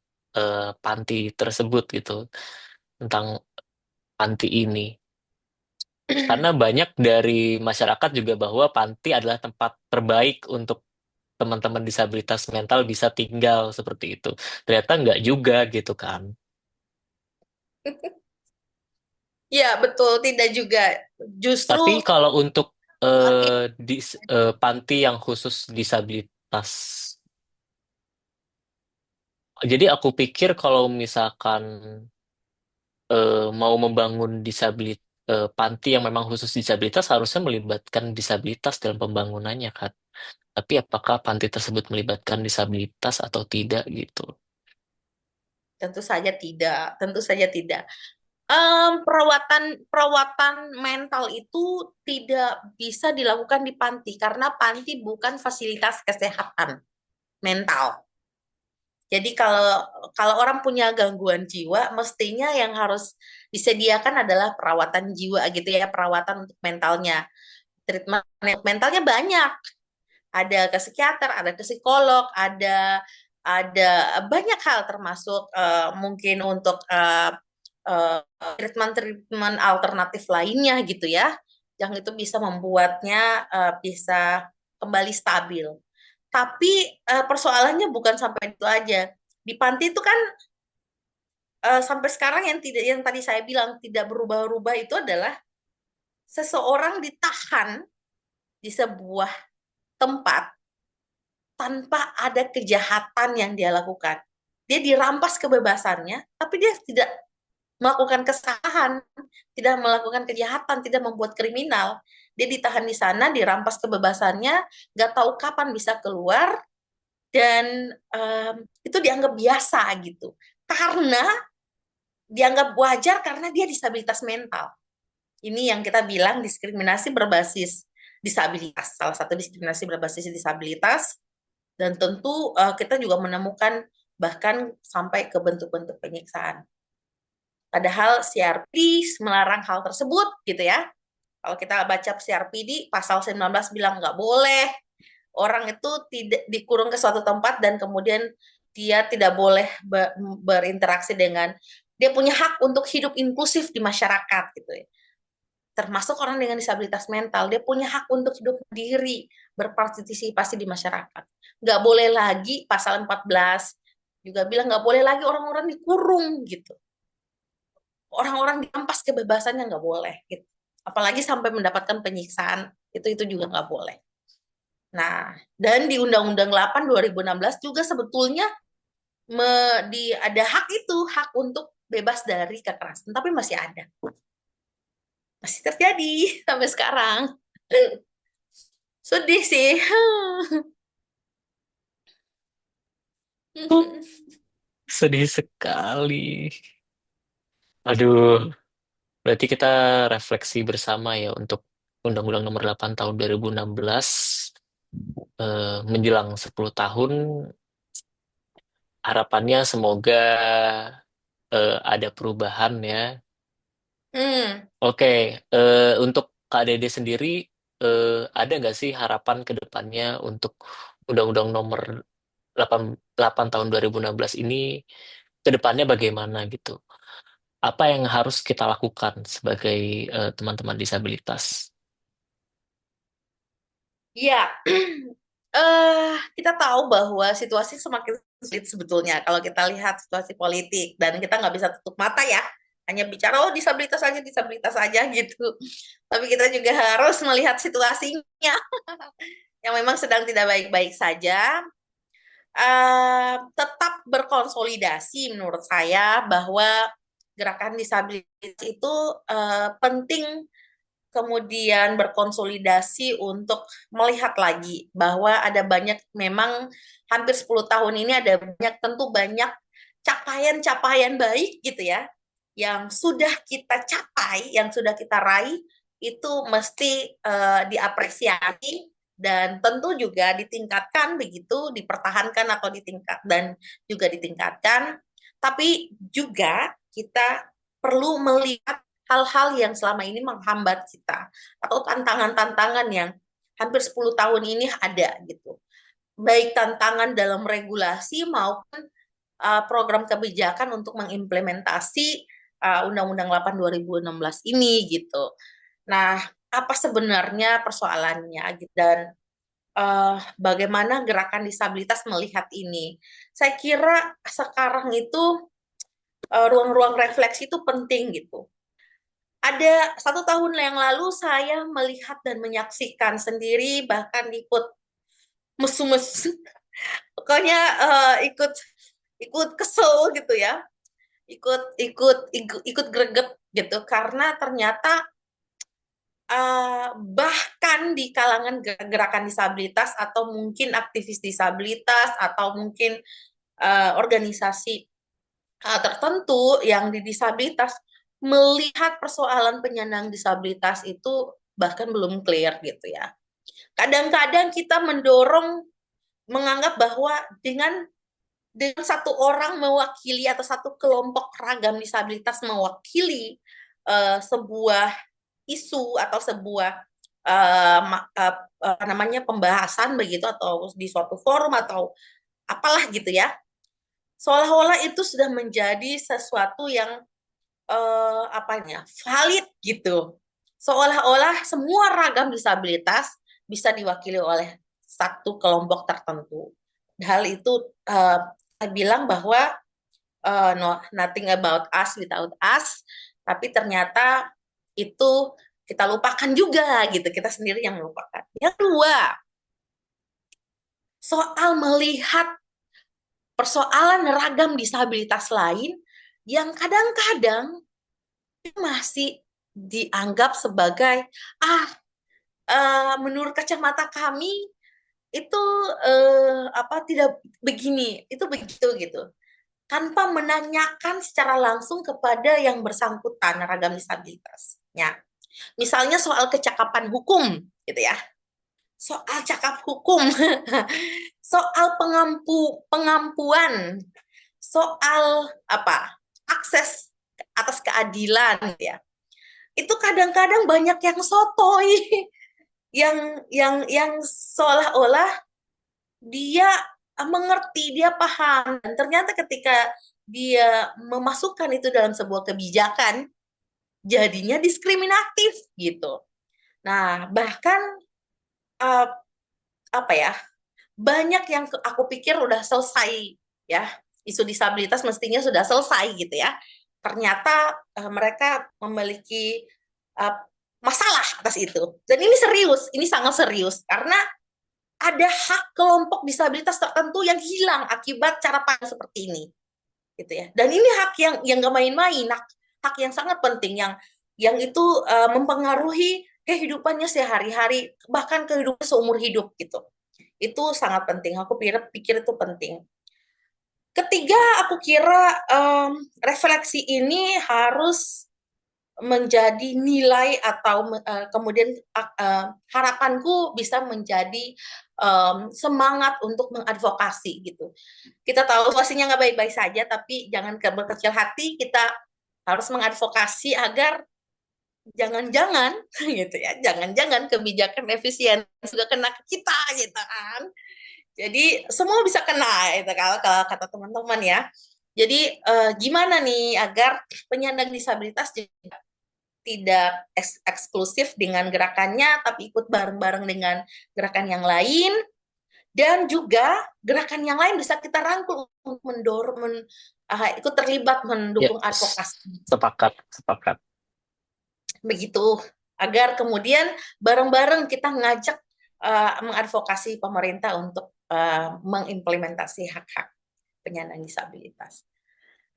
panti tersebut gitu, tentang panti ini. Karena banyak dari masyarakat juga bahwa panti adalah tempat terbaik untuk teman-teman disabilitas mental bisa tinggal seperti itu. Ternyata nggak juga gitu kan. Ya, betul, tidak juga. Justru Tapi kalau untuk makin panti yang khusus disabilitas, jadi aku pikir kalau misalkan mau membangun panti yang memang khusus disabilitas harusnya melibatkan disabilitas dalam pembangunannya kan. Tapi apakah panti tersebut melibatkan disabilitas atau tidak gitu? tentu saja tidak, tentu saja tidak. Perawatan perawatan mental itu tidak bisa dilakukan di panti karena panti bukan fasilitas kesehatan mental. Jadi kalau kalau orang punya gangguan jiwa, mestinya yang harus disediakan adalah perawatan jiwa gitu ya, perawatan untuk mentalnya. Treatment mentalnya banyak. Ada ke psikiater, ada ke psikolog, ada banyak hal termasuk mungkin untuk treatment-treatment alternatif lainnya gitu ya, yang itu bisa membuatnya bisa kembali stabil. Tapi persoalannya bukan sampai itu aja. Di panti itu kan sampai sekarang yang tidak yang tadi saya bilang tidak berubah-ubah itu adalah seseorang ditahan di sebuah tempat tanpa ada kejahatan yang dia lakukan. Dia dirampas kebebasannya, tapi dia tidak melakukan kesalahan, tidak melakukan kejahatan, tidak membuat kriminal. Dia ditahan di sana, dirampas kebebasannya, nggak tahu kapan bisa keluar, dan itu dianggap biasa gitu. Karena dianggap wajar karena dia disabilitas mental. Ini yang kita bilang diskriminasi berbasis disabilitas. Salah satu diskriminasi berbasis disabilitas. Dan tentu kita juga menemukan bahkan sampai ke bentuk-bentuk penyiksaan. Padahal CRPD melarang hal tersebut gitu ya. Kalau kita baca CRPD, pasal 19 bilang nggak boleh orang itu tidak dikurung ke suatu tempat dan kemudian dia tidak boleh berinteraksi dengan, dia punya hak untuk hidup inklusif di masyarakat gitu ya. Termasuk orang dengan disabilitas mental, dia punya hak untuk hidup mandiri, berpartisipasi di masyarakat. Nggak boleh lagi, pasal 14 juga bilang nggak boleh lagi orang-orang dikurung gitu. Orang-orang dirampas kebebasannya nggak boleh gitu. Apalagi sampai mendapatkan penyiksaan, itu juga nggak boleh. Nah, dan di Undang-Undang 8 2016 juga sebetulnya ada hak itu, hak untuk bebas dari kekerasan, tapi masih ada. Masih terjadi sampai sekarang. Sedih sih. Sedih sekali. Aduh, berarti kita refleksi bersama ya untuk Undang-Undang Nomor 8 Tahun 2016 menjelang 10 tahun. Harapannya semoga ada perubahan ya. Hmm, Oke, untuk Kak Dede sendiri ada nggak sih harapan ke depannya untuk Undang-Undang Nomor 8, 8 Tahun 2016 ini ke depannya bagaimana gitu? Apa yang harus kita lakukan sebagai teman-teman disabilitas? ya, kita tahu bahwa situasi semakin sulit sebetulnya kalau kita lihat situasi politik dan kita nggak bisa tutup mata ya, hanya bicara oh disabilitas aja gitu. Tapi kita juga harus melihat situasinya yang memang sedang tidak baik-baik saja. Tetap berkonsolidasi menurut saya bahwa gerakan disabilitas itu penting kemudian berkonsolidasi untuk melihat lagi bahwa ada banyak memang hampir 10 tahun ini ada banyak tentu banyak capaian-capaian baik gitu ya yang sudah kita capai, yang sudah kita raih itu mesti diapresiasi dan tentu juga ditingkatkan begitu, dipertahankan atau ditingkatkan, tapi juga kita perlu melihat hal-hal yang selama ini menghambat kita atau tantangan-tantangan yang hampir 10 tahun ini ada gitu. Baik tantangan dalam regulasi maupun program kebijakan untuk mengimplementasi Undang-Undang 8 2016 ini gitu. Nah, apa sebenarnya persoalannya gitu, dan bagaimana gerakan disabilitas melihat ini? Saya kira sekarang itu ruang-ruang refleksi itu penting gitu. Ada 1 tahun yang lalu saya melihat dan menyaksikan sendiri, bahkan ikut mesum-mesum, pokoknya ikut ikut kesel gitu ya, ikut greget gitu, karena ternyata bahkan di kalangan gerakan disabilitas atau mungkin aktivis disabilitas atau mungkin organisasi tertentu yang di disabilitas melihat persoalan penyandang disabilitas itu bahkan belum clear gitu ya. Kadang-kadang kita menganggap bahwa dengan satu orang mewakili atau satu kelompok ragam disabilitas mewakili sebuah isu atau sebuah namanya pembahasan begitu atau di suatu forum atau apalah gitu ya, seolah-olah itu sudah menjadi sesuatu yang valid gitu, seolah-olah semua ragam disabilitas bisa diwakili oleh satu kelompok tertentu. Hal itu saya bilang bahwa no, nothing about us without us, tapi ternyata itu kita lupakan juga gitu, kita sendiri yang melupakan. Yang kedua, soal melihat persoalan ragam disabilitas lain yang kadang-kadang masih dianggap sebagai menurut kacamata kami itu tidak begini, itu begitu gitu, tanpa menanyakan secara langsung kepada yang bersangkutan ragam disabilitasnya. Misalnya soal kecakapan hukum gitu ya. Soal cakap hukum, soal pengampuan, soal akses atas keadilan gitu ya. Itu kadang-kadang banyak yang sotoy, yang seolah-olah dia mengerti, dia paham, dan ternyata ketika dia memasukkan itu dalam sebuah kebijakan jadinya diskriminatif gitu. Nah, bahkan uh, banyak yang aku pikir udah selesai ya, isu disabilitas mestinya sudah selesai gitu ya. Ternyata mereka memiliki uh, masalah atas itu. Dan ini serius, ini sangat serius karena ada hak kelompok disabilitas tertentu yang hilang akibat cara pandang seperti ini, gitu ya. Dan ini hak yang gak main-main, hak yang sangat penting yang itu mempengaruhi kehidupannya sehari-hari, bahkan kehidupan seumur hidup gitu. Itu sangat penting. Aku pikir itu penting. Ketiga, aku kira refleksi ini harus menjadi nilai atau kemudian harapanku bisa menjadi semangat untuk mengadvokasi gitu. Kita tahu situasinya nggak baik-baik saja, tapi jangan berkecil hati. Kita harus mengadvokasi agar jangan-jangan gitu ya, jangan-jangan kebijakan efisien juga kena ke kita gitu kan. Jadi semua bisa kena itu kalau kata teman-teman ya. Jadi gimana nih agar penyandang disabilitas tidak eksklusif dengan gerakannya, tapi ikut bareng-bareng dengan gerakan yang lain, dan juga gerakan yang lain bisa kita rangkul untuk mendorong, ikut terlibat Ya, mendukung advokasi. sepakat, sepakat. Begitu, agar kemudian bareng-bareng kita ngajak mengadvokasi pemerintah untuk mengimplementasi hak-hak penyandang disabilitas.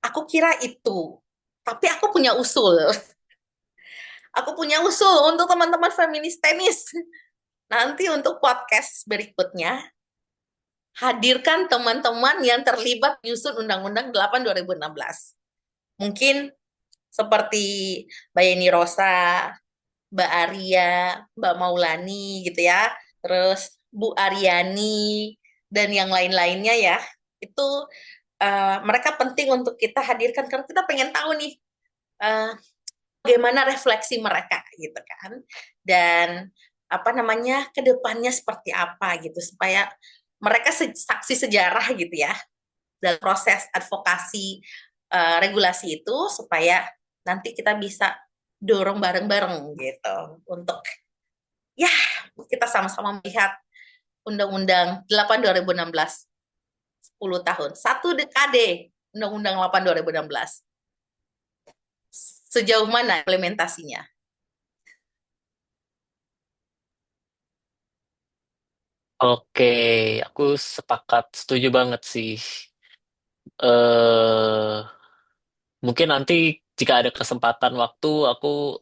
Aku kira itu, tapi aku punya usul. Aku punya usul untuk teman-teman feminis tenis. Nanti untuk podcast berikutnya, hadirkan teman-teman yang terlibat menyusun Undang-Undang 8 2016. Mungkin seperti Mbak Yeni Rosa, Mbak Arya, Mbak Maulani gitu ya. terus Bu Aryani, dan yang lain-lainnya ya. Itu mereka penting untuk kita hadirkan karena kita pengen tahu nih uh, bagaimana refleksi mereka gitu kan. Dan apa namanya kedepannya seperti apa gitu supaya mereka saksi sejarah gitu ya dalam proses advokasi regulasi itu supaya nanti kita bisa dorong bareng-bareng gitu untuk ya kita sama-sama melihat Undang-Undang 8 2016 10 tahun, satu dekade Undang-Undang 8 2016. Sejauh mana implementasinya? Oke, aku sepakat, setuju banget sih. eh Mungkin nanti jika ada kesempatan waktu, aku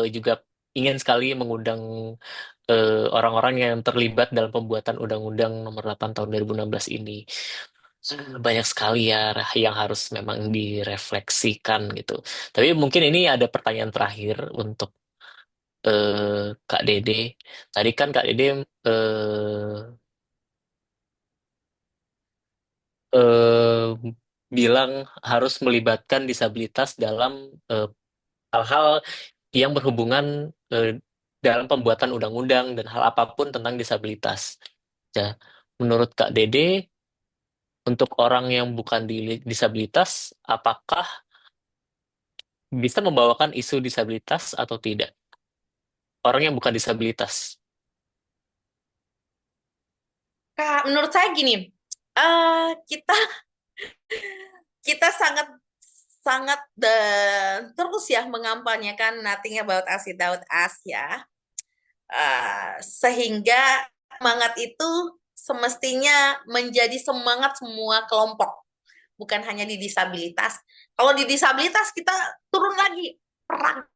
juga ingin sekali mengundang orang-orang yang terlibat dalam pembuatan Undang-Undang Nomor 8 Tahun 2016 ini. Banyak sekali ya yang harus memang direfleksikan gitu. Tapi mungkin ini ada pertanyaan terakhir untuk Kak Dede. Tadi kan Kak Dede eh, bilang harus melibatkan disabilitas dalam eh, hal-hal yang berhubungan dalam pembuatan undang-undang dan hal apapun tentang disabilitas. Ya, menurut Kak Dede, untuk orang yang bukan disabilitas, apakah bisa membawakan isu disabilitas atau tidak? Orang yang bukan disabilitas. Kak, menurut saya gini, kita kita sangat sangat terus ya mengampanyekan nothing about us without us ya. Sehingga semangat itu semestinya menjadi semangat semua kelompok, bukan hanya di disabilitas. Kalau di disabilitas kita turun lagi perang.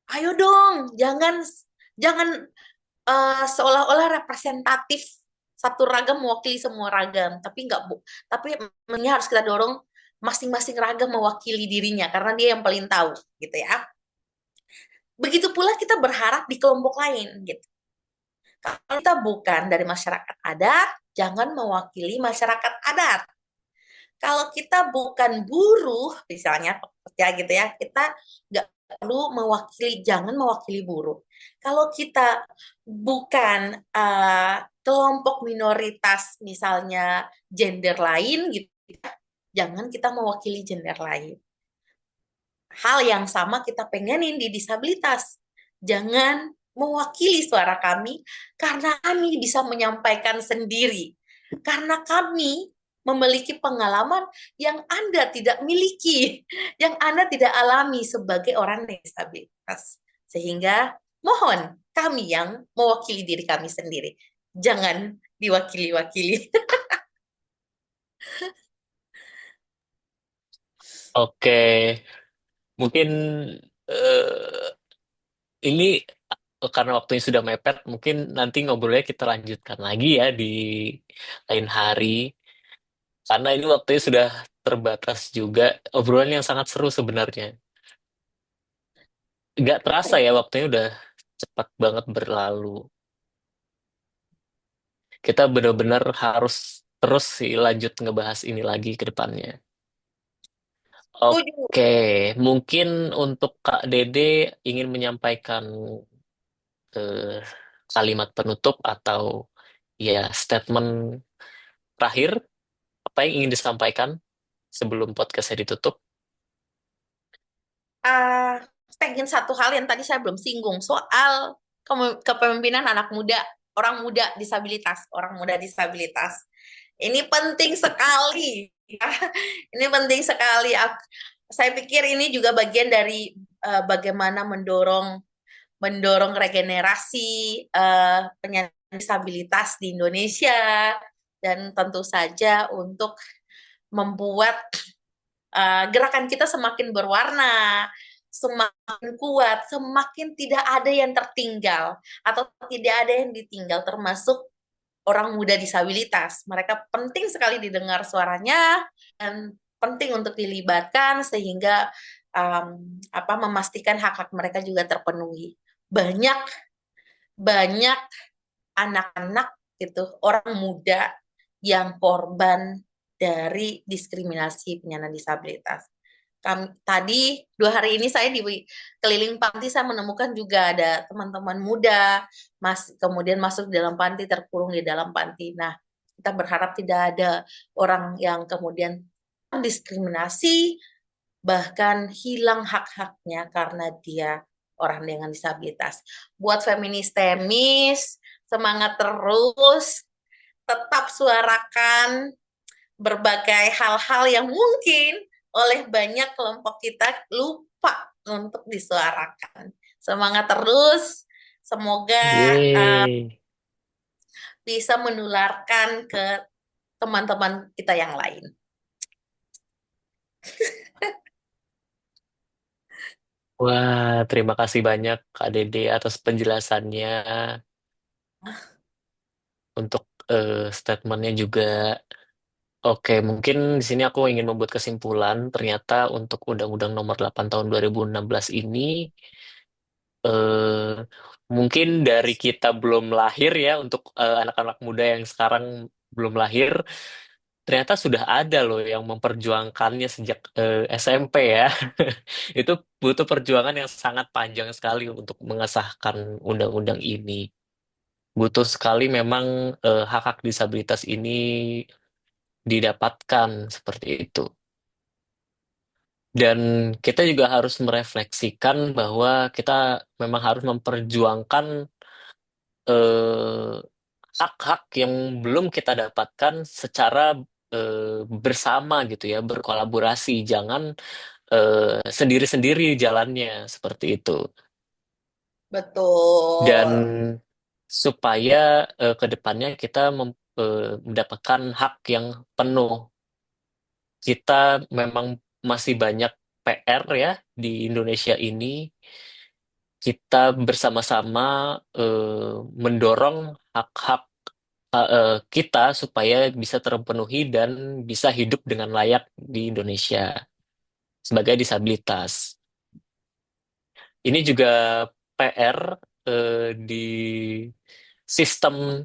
Ayo dong, jangan jangan seolah-olah representatif satu ragam mewakili semua ragam, tapi nggak bu, tapi ini harus kita dorong masing-masing ragam mewakili dirinya karena dia yang paling tahu gitu ya. Begitu pula kita berharap di kelompok lain gitu. Kalau kita bukan dari masyarakat adat, jangan mewakili masyarakat adat. Kalau kita bukan buruh, misalnya pekerja gitu ya, kita nggak perlu mewakili, jangan mewakili buruh. Kalau kita bukan kelompok minoritas, misalnya gender lain gitu, jangan kita mewakili gender lain. Hal yang sama kita pengenin di disabilitas. Jangan mewakili suara kami karena kami bisa menyampaikan sendiri. Karena kami memiliki pengalaman yang Anda tidak miliki, yang Anda tidak alami sebagai orang disabilitas. Sehingga mohon kami yang mewakili diri kami sendiri. Jangan diwakili-wakili. Oke, mungkin eh, ini karena waktunya sudah mepet, mungkin nanti ngobrolnya kita lanjutkan lagi ya di lain hari. Karena ini waktunya sudah terbatas juga. Obrolan yang sangat seru sebenarnya. Nggak terasa ya waktunya udah cepat banget berlalu. Kita benar-benar harus terus sih lanjut ngebahas ini lagi ke depannya. Setuju. Oke, mungkin untuk Kak Dede ingin menyampaikan eh, kalimat penutup atau ya statement terakhir apa yang ingin disampaikan sebelum podcastnya ditutup. uh, pengen satu hal yang tadi saya belum singgung soal kepemimpinan anak muda, orang muda disabilitas. Ini penting sekali. Ya. Ini penting sekali. Saya pikir ini juga bagian dari bagaimana mendorong regenerasi penyandang disabilitas di Indonesia dan tentu saja untuk membuat gerakan kita semakin berwarna, semakin kuat, semakin tidak ada yang tertinggal atau tidak ada yang ditinggal, termasuk orang muda disabilitas. Mereka penting sekali didengar suaranya dan penting untuk dilibatkan sehingga memastikan hak-hak mereka juga terpenuhi. Banyak banyak anak-anak gitu, orang muda yang korban dari diskriminasi penyandang disabilitas. Tadi 2 hari ini saya di keliling panti, saya menemukan juga ada teman-teman muda kemudian masuk di dalam panti, terkurung di dalam panti. Nah, kita berharap tidak ada orang yang kemudian diskriminasi bahkan hilang hak-haknya karena dia orang dengan disabilitas. Buat feminis-temis, semangat terus, tetap suarakan berbagai hal-hal yang mungkin oleh banyak kelompok kita lupa untuk disuarakan. Semangat terus, semoga uh, Yeay. bisa menularkan ke teman-teman kita yang lain. Wah, terima kasih banyak Kak Dede atas penjelasannya. Untuk statementnya juga. Oke, mungkin di sini aku ingin membuat kesimpulan. Ternyata untuk Undang-Undang Nomor 8 Tahun 2016 ini, eh, mungkin dari kita belum lahir ya, untuk anak-anak muda yang sekarang belum lahir, ternyata sudah ada loh yang memperjuangkannya sejak SMP ya. Itu butuh perjuangan yang sangat panjang sekali untuk mengesahkan undang-undang ini. Butuh sekali memang hak-hak disabilitas ini didapatkan seperti itu. Dan kita juga harus merefleksikan bahwa kita memang harus memperjuangkan eh, hak-hak yang belum kita dapatkan secara bersama gitu ya, berkolaborasi. Jangan sendiri-sendiri jalannya seperti itu. Dan Betul. supaya ke depannya kita mendapatkan hak yang penuh. Kita memang masih banyak PR ya di Indonesia ini. Kita bersama-sama mendorong hak-hak kita supaya bisa terpenuhi dan bisa hidup dengan layak di Indonesia sebagai disabilitas. Ini juga PR di sistem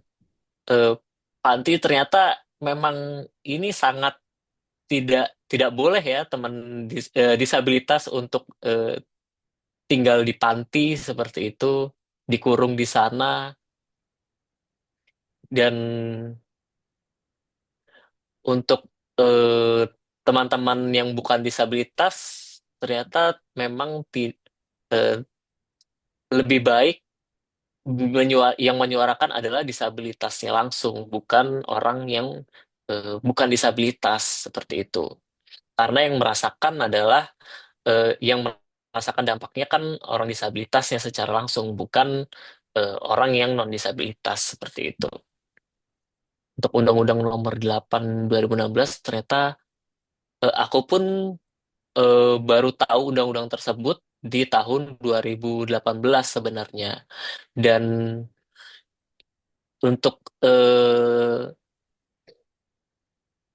eh, panti, ternyata memang ini sangat tidak tidak boleh ya teman disabilitas untuk tinggal di panti seperti itu, dikurung di sana. Dan untuk eh, teman-teman yang bukan disabilitas, ternyata memang eh, lebih baik yang menyuarakan adalah disabilitasnya langsung, bukan orang yang bukan disabilitas seperti itu. Karena yang merasakan adalah yang merasakan dampaknya kan orang disabilitasnya secara langsung, bukan orang yang non disabilitas seperti itu. Untuk Undang-Undang Nomor 8 2016, ternyata aku pun baru tahu undang-undang tersebut di tahun 2018 sebenarnya. Dan untuk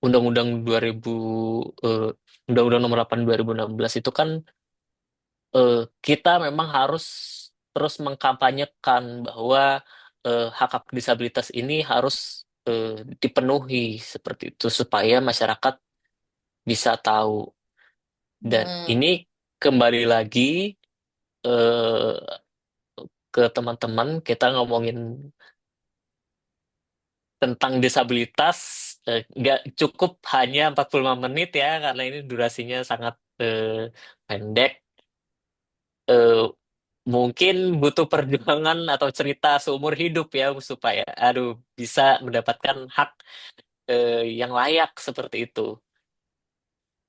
Undang-Undang 2000 eh, Undang-Undang Nomor 8 2016 itu kan kita memang harus terus mengkampanyekan bahwa hak-hak disabilitas ini harus dipenuhi seperti itu supaya masyarakat bisa tahu. Dan Hmm, ini kembali lagi eh, ke teman-teman, kita ngomongin tentang disabilitas, nggak cukup hanya 45 menit ya, karena ini durasinya sangat pendek. Eh, Mungkin butuh perjuangan atau cerita seumur hidup ya, supaya aduh bisa mendapatkan hak yang layak seperti itu.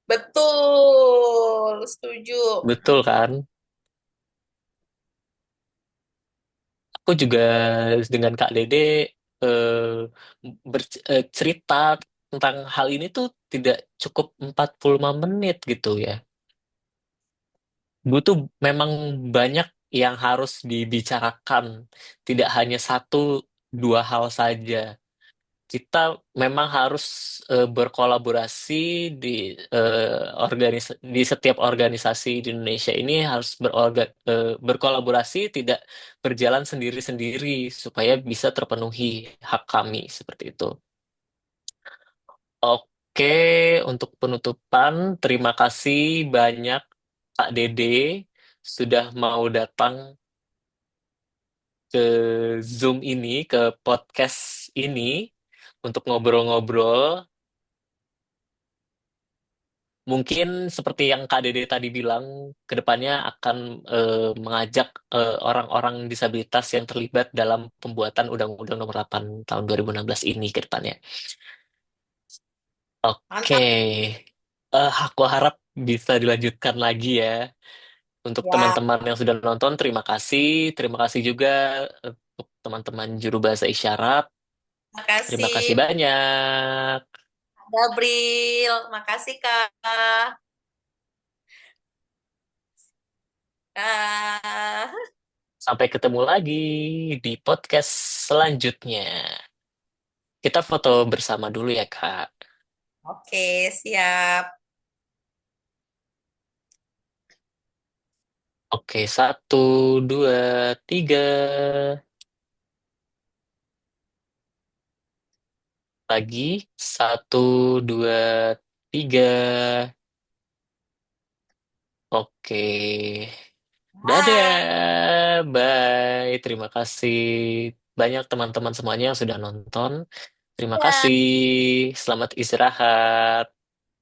betul, setuju. Betul kan? Aku juga dengan Kak Dede cerita tentang hal ini tuh tidak cukup 45 menit gitu ya. Butuh memang banyak yang harus dibicarakan, tidak hanya satu dua hal saja. kita memang harus berkolaborasi di di setiap organisasi di Indonesia ini harus berkolaborasi, tidak berjalan sendiri-sendiri supaya bisa terpenuhi hak kami seperti itu. Oke, untuk penutupan, terima kasih banyak Kak Dede sudah mau datang ke Zoom ini, ke podcast ini untuk ngobrol-ngobrol. Mungkin seperti yang Kak Dede tadi bilang, kedepannya akan mengajak orang-orang disabilitas yang terlibat dalam pembuatan Undang-Undang Nomor 8 tahun 2016 ini ke depannya. Oke, Mantap aku harap bisa dilanjutkan lagi ya. Untuk ya. teman-teman yang sudah nonton, terima kasih. Terima kasih juga untuk teman-teman juru bahasa isyarat. Terima Makasih kasih banyak. Gabriel, makasih Kak. Kak. Sampai ketemu lagi di podcast selanjutnya. Kita foto bersama dulu ya, Kak. Oke, siap. Oke, satu, dua, tiga. Lagi, satu, dua, tiga. Oke. Bye. Dadah, bye. Terima kasih banyak teman-teman semuanya yang sudah nonton. Terima Ya. kasih. Selamat istirahat.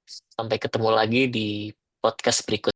Sampai ketemu lagi di podcast berikutnya.